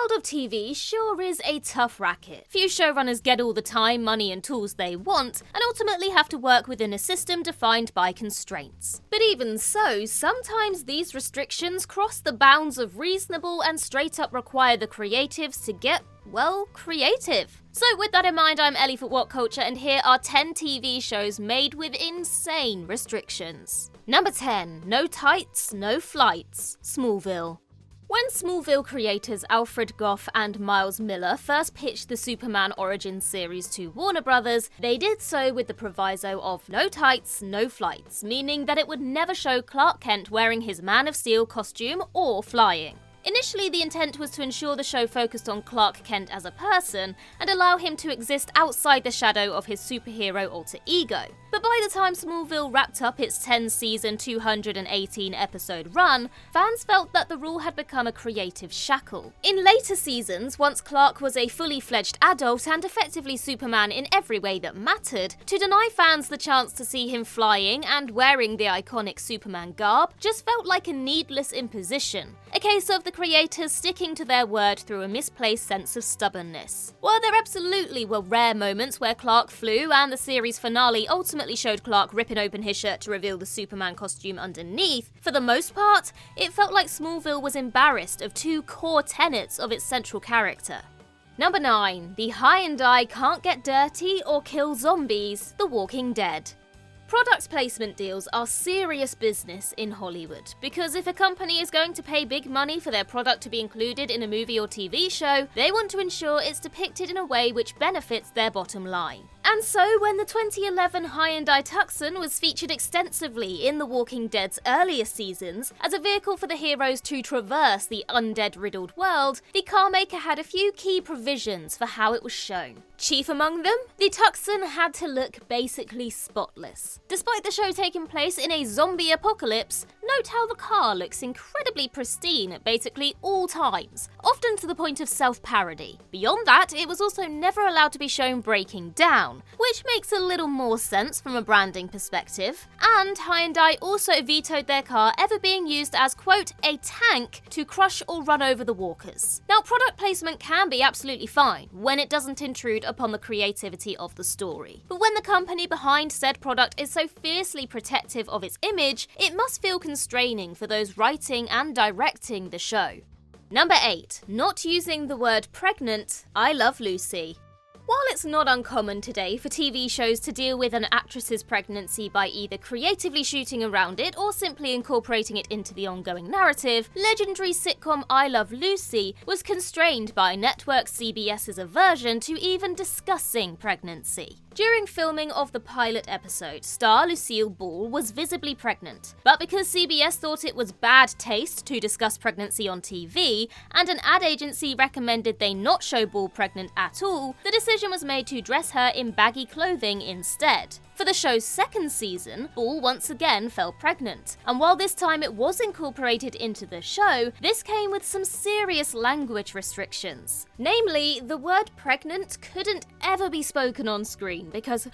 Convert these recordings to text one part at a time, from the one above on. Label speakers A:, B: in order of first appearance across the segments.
A: world of TV sure is a tough racket. Few showrunners get all the time, money and tools they want, and ultimately have to work within a system defined by constraints. But even so, sometimes these restrictions cross the bounds of reasonable and straight up require the creatives to get, well, creative. So with that in mind, I'm Ellie for What Culture, and here are 10 TV shows made with insane restrictions. Number 10. No tights, no flights. Smallville. When Smallville creators Alfred Gough and Miles Miller first pitched the Superman Origins series to Warner Brothers, they did so with the proviso of no tights, no flights, meaning that it would never show Clark Kent wearing his Man of Steel costume or flying. Initially, the intent was to ensure the show focused on Clark Kent as a person and allow him to exist outside the shadow of his superhero alter ego. But by the time Smallville wrapped up its 10-season, 218-episode run, fans felt that the rule had become a creative shackle. In later seasons, once Clark was a fully fledged adult and effectively Superman in every way that mattered, to deny fans the chance to see him flying and wearing the iconic Superman garb just felt like a needless imposition. A case of the creators sticking to their word through a misplaced sense of stubbornness. While there absolutely were rare moments where Clark flew, and the series finale ultimately showed Clark ripping open his shirt to reveal the Superman costume underneath, for the most part, it felt like Smallville was embarrassed of two core tenets of its central character. Number 9. The high and die can't get dirty or kill zombies, The Walking Dead. Product placement deals are serious business in Hollywood, because if a company is going to pay big money for their product to be included in a movie or TV show, they want to ensure it's depicted in a way which benefits their bottom line. And so, when the 2011 Hyundai Tucson was featured extensively in The Walking Dead's earlier seasons as a vehicle for the heroes to traverse the undead-riddled world, the carmaker had a few key provisions for how it was shown. Chief among them, the Tucson had to look basically spotless. Despite the show taking place in a zombie apocalypse, note how the car looks incredibly pristine at basically all times, often to the point of self-parody. Beyond that, it was also never allowed to be shown breaking down, which makes a little more sense from a branding perspective. And Hyundai also vetoed their car ever being used as, quote, a tank to crush or run over the walkers. Now, product placement can be absolutely fine when it doesn't intrude upon the creativity of the story. But when the company behind said product is so fiercely protective of its image, it must feel constraining for those writing and directing the show. Number 8. Not using the word pregnant, I Love Lucy. While it's not uncommon today for TV shows to deal with an actress's pregnancy by either creatively shooting around it or simply incorporating it into the ongoing narrative, legendary sitcom I Love Lucy was constrained by network CBS's aversion to even discussing pregnancy. During filming of the pilot episode, star Lucille Ball was visibly pregnant, but because CBS thought it was bad taste to discuss pregnancy on TV, and an ad agency recommended they not show Ball pregnant at all, the decision was made to dress her in baggy clothing instead. For the show's second season, Ball once again fell pregnant, and while this time it was incorporated into the show, this came with some serious language restrictions. Namely, the word pregnant couldn't ever be spoken on screen because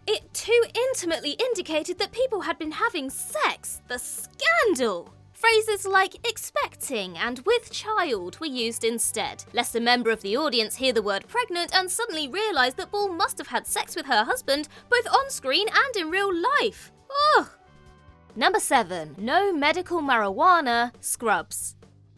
A: it too intimately indicated that people had been having sex. The scandal! Phrases like expecting and with child were used instead, lest a member of the audience hear the word pregnant and suddenly realise that Ball must have had sex with her husband, both on screen and in real life. Ugh! Number 7. No medical marijuana, Scrubs.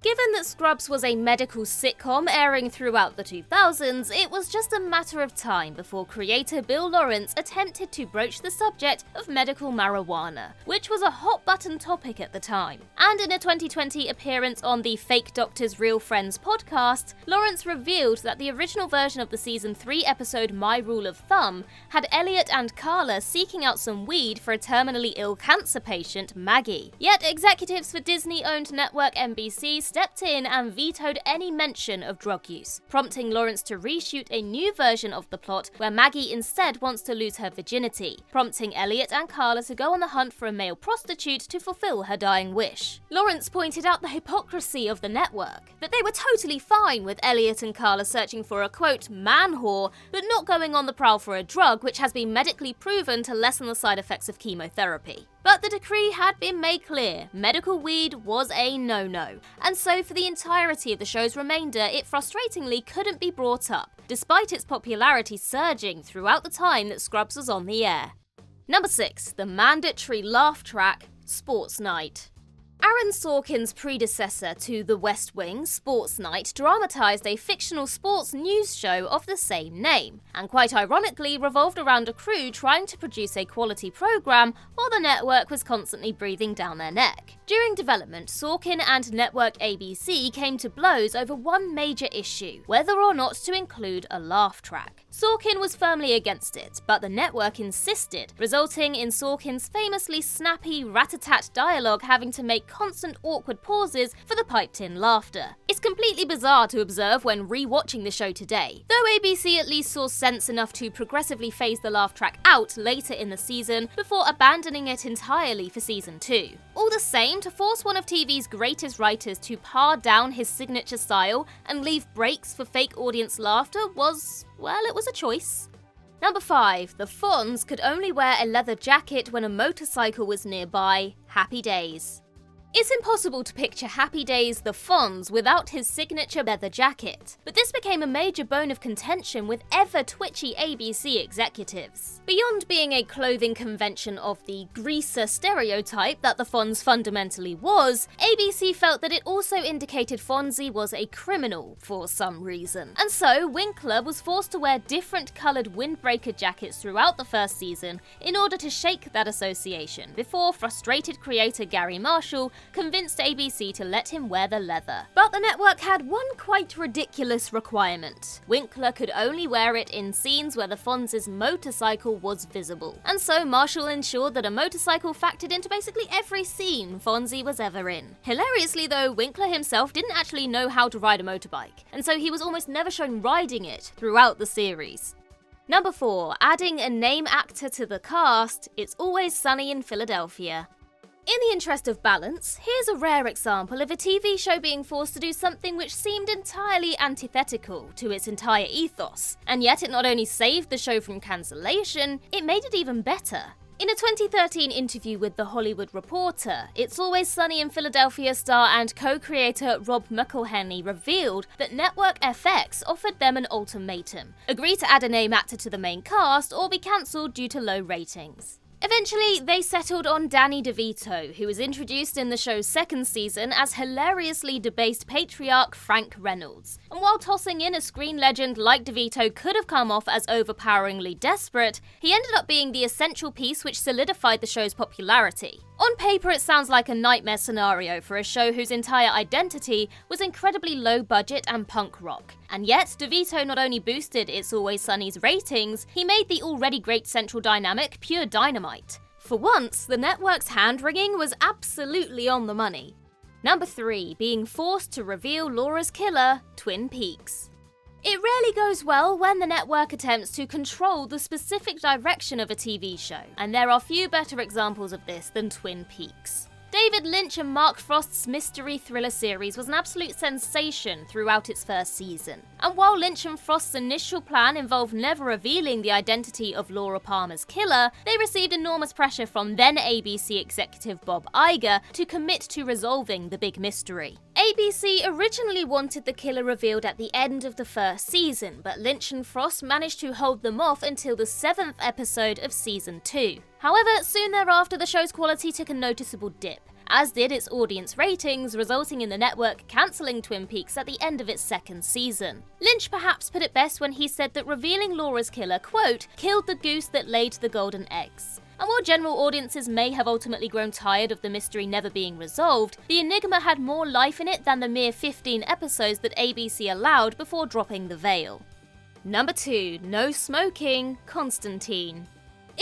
A: Given that Scrubs was a medical sitcom airing throughout the 2000s, it was just a matter of time before creator Bill Lawrence attempted to broach the subject of medical marijuana, which was a hot-button topic at the time. And in a 2020 appearance on the Fake Doctors Real Friends podcast, Lawrence revealed that the original version of the season 3 episode My Rule of Thumb had Elliot and Carla seeking out some weed for a terminally ill cancer patient, Maggie. Yet executives for Disney-owned network NBC stepped in and vetoed any mention of drug use, prompting Lawrence to reshoot a new version of the plot where Maggie instead wants to lose her virginity, prompting Elliot and Carla to go on the hunt for a male prostitute to fulfill her dying wish. Lawrence pointed out the hypocrisy of the network, that they were totally fine with Elliot and Carla searching for a, quote, man whore, but not going on the prowl for a drug which has been medically proven to lessen the side effects of chemotherapy. But the decree had been made clear, medical weed was a no-no, and so for the entirety of the show's remainder, it frustratingly couldn't be brought up, despite its popularity surging throughout the time that Scrubs was on the air. Number 6. The mandatory laugh track, Sports Night. Aaron Sorkin's predecessor to The West Wing, Sports Night, dramatised a fictional sports news show of the same name, and quite ironically revolved around a crew trying to produce a quality programme while the network was constantly breathing down their neck. During development, Sorkin and network ABC came to blows over one major issue, whether or not to include a laugh track. Sorkin was firmly against it, but the network insisted, resulting in Sorkin's famously snappy, rat-a-tat dialogue having to make constant awkward pauses for the piped-in laughter. It's completely bizarre to observe when re-watching the show today, though ABC at least saw sense enough to progressively phase the laugh track out later in the season before abandoning it entirely for season 2. All the same, to force one of TV's greatest writers to pare down his signature style and leave breaks for fake audience laughter was, well, it was a choice. Number 5. The Fonz could only wear a leather jacket when a motorcycle was nearby. Happy Days. It's impossible to picture Happy Days the Fonz without his signature leather jacket, but this became a major bone of contention with ever-twitchy ABC executives. Beyond being a clothing convention of the greaser stereotype that the Fonz fundamentally was, ABC felt that it also indicated Fonzie was a criminal for some reason. And so, Winkler was forced to wear different coloured windbreaker jackets throughout the first season in order to shake that association, before frustrated creator Gary Marshall convinced ABC to let him wear the leather. But the network had one quite ridiculous requirement. Winkler could only wear it in scenes where the Fonz's motorcycle was visible. And so Marshall ensured that a motorcycle factored into basically every scene Fonzie was ever in. Hilariously though, Winkler himself didn't actually know how to ride a motorbike, and so he was almost never shown riding it throughout the series. Number 4. Adding a name actor to the cast, It's Always Sunny in Philadelphia. In the interest of balance, here's a rare example of a TV show being forced to do something which seemed entirely antithetical to its entire ethos, and yet it not only saved the show from cancellation, it made it even better. In a 2013 interview with The Hollywood Reporter, It's Always Sunny in Philadelphia star and co-creator Rob McElhenney revealed that Network FX offered them an ultimatum: agree to add a name actor to the main cast or be cancelled due to low ratings. Eventually, they settled on Danny DeVito, who was introduced in the show's second season as hilariously debased patriarch Frank Reynolds. And while tossing in a screen legend like DeVito could have come off as overpoweringly desperate, he ended up being the essential piece which solidified the show's popularity. On paper, it sounds like a nightmare scenario for a show whose entire identity was incredibly low budget and punk rock. And yet, DeVito not only boosted It's Always Sunny's ratings, he made the already great central dynamic pure dynamite. For once, the network's hand-wringing was absolutely on the money. Number 3. Being forced to reveal Laura's killer, Twin Peaks. It rarely goes well when the network attempts to control the specific direction of a TV show, and there are few better examples of this than Twin Peaks. David Lynch and Mark Frost's mystery thriller series was an absolute sensation throughout its first season. And while Lynch and Frost's initial plan involved never revealing the identity of Laura Palmer's killer, they received enormous pressure from then ABC executive Bob Iger to commit to resolving the big mystery. ABC originally wanted the killer revealed at the end of the first season, but Lynch and Frost managed to hold them off until the 7th episode of season 2. However, soon thereafter the show's quality took a noticeable dip, as did its audience ratings, resulting in the network cancelling Twin Peaks at the end of its second season. Lynch perhaps put it best when he said that revealing Laura's killer, quote, killed the goose that laid the golden eggs. And while general audiences may have ultimately grown tired of the mystery never being resolved, the enigma had more life in it than the mere 15 episodes that ABC allowed before dropping the veil. Number 2. No smoking, Constantine.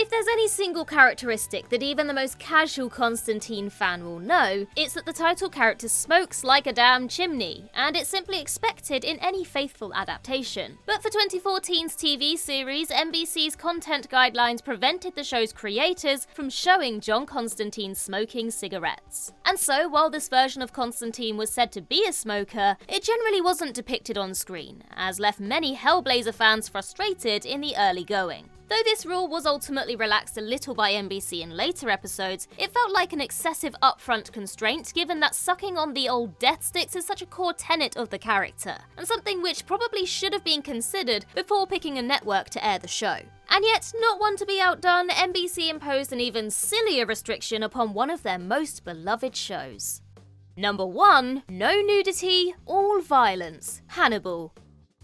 A: If there's any single characteristic that even the most casual Constantine fan will know, it's that the title character smokes like a damn chimney, and it's simply expected in any faithful adaptation. But for 2014's TV series, NBC's content guidelines prevented the show's creators from showing John Constantine smoking cigarettes. And so, while this version of Constantine was said to be a smoker, it generally wasn't depicted on screen, as left many Hellblazer fans frustrated in the early going. Though this rule was ultimately relaxed a little by NBC in later episodes, it felt like an excessive upfront constraint given that sucking on the old death sticks is such a core tenet of the character, and something which probably should have been considered before picking a network to air the show. And yet, not one to be outdone, NBC imposed an even sillier restriction upon one of their most beloved shows. Number 1. No nudity, all violence. Hannibal.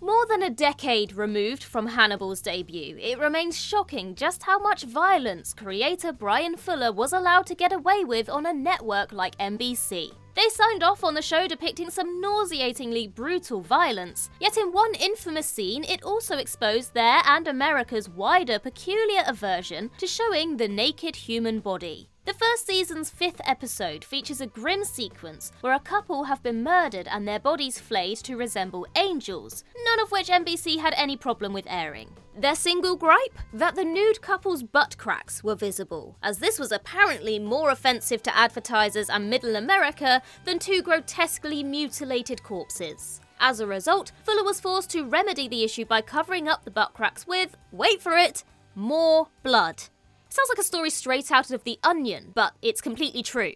A: More than a decade removed from Hannibal's debut, it remains shocking just how much violence creator Bryan Fuller was allowed to get away with on a network like NBC. They signed off on the show depicting some nauseatingly brutal violence, yet in one infamous scene it also exposed their and America's wider peculiar aversion to showing the naked human body. The first season's 5th episode features a grim sequence where a couple have been murdered and their bodies flayed to resemble angels, none of which NBC had any problem with airing. Their single gripe? That the nude couple's butt cracks were visible, as this was apparently more offensive to advertisers and middle America than 2 grotesquely mutilated corpses. As a result, Fuller was forced to remedy the issue by covering up the butt cracks with, wait for it, more blood. Sounds like a story straight out of The Onion, but it's completely true.